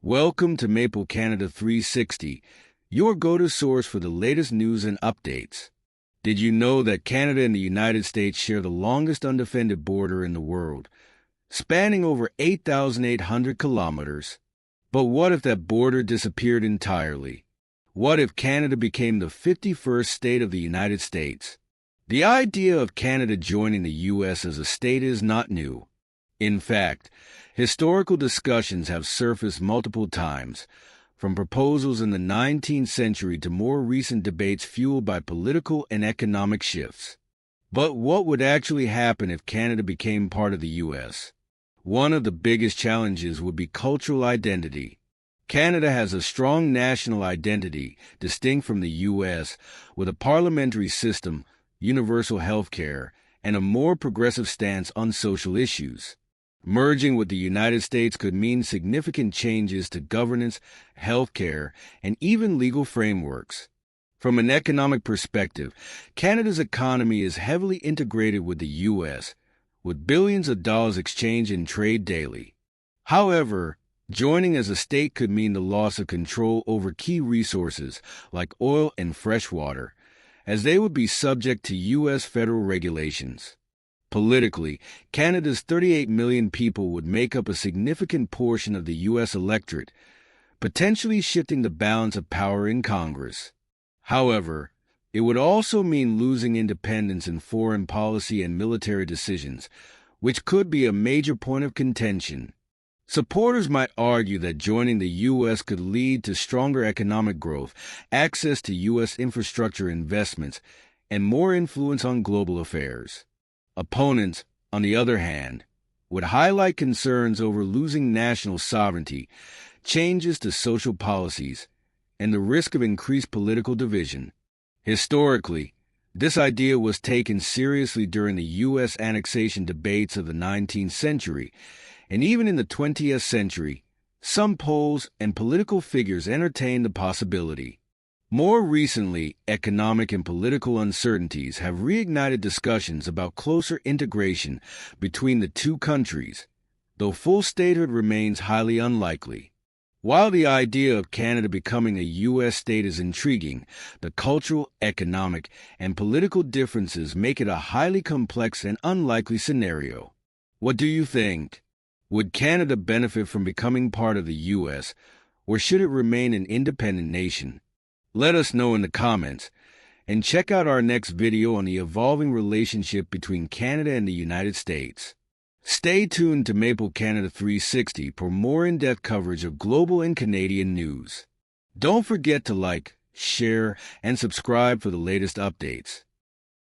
Welcome to Maple Canada 360, your go-to source for the latest news and updates. Did you know that Canada and the United States share the longest undefended border in the world, spanning over 8,800 kilometers? But what if that border disappeared entirely? What if Canada became the 51st state of the United States? The idea of Canada joining the U.S. as a state is not new. In fact, historical discussions have surfaced multiple times, from proposals in the 19th century to more recent debates fueled by political and economic shifts. But what would actually happen if Canada became part of the U.S.? One of the biggest challenges would be cultural identity. Canada has a strong national identity, distinct from the U.S., with a parliamentary system, universal health care, and a more progressive stance on social issues. Merging with the United States could mean significant changes to governance, healthcare, and even legal frameworks. From an economic perspective, Canada's economy is heavily integrated with the U.S., with billions of dollars exchanged in trade daily. However, joining as a state could mean the loss of control over key resources like oil and fresh water, as they would be subject to U.S. federal regulations. Politically, Canada's 38 million people would make up a significant portion of the U.S. electorate, potentially shifting the balance of power in Congress. However, it would also mean losing independence in foreign policy and military decisions, which could be a major point of contention. Supporters might argue that joining the U.S. could lead to stronger economic growth, access to U.S. infrastructure investments, and more influence on global affairs. Opponents, on the other hand, would highlight concerns over losing national sovereignty, changes to social policies, and the risk of increased political division. Historically, this idea was taken seriously during the U.S. annexation debates of the 19th century, and even in the 20th century, some polls and political figures entertained the possibility. More recently, economic and political uncertainties have reignited discussions about closer integration between the two countries, though full statehood remains highly unlikely. While the idea of Canada becoming a U.S. state is intriguing, the cultural, economic, and political differences make it a highly complex and unlikely scenario. What do you think? Would Canada benefit from becoming part of the U.S., or should it remain an independent nation? Let us know in the comments, and check out our next video on the evolving relationship between Canada and the United States. Stay tuned to Maple Canada 360 for more in-depth coverage of global and Canadian news. Don't forget to like, share, and subscribe for the latest updates.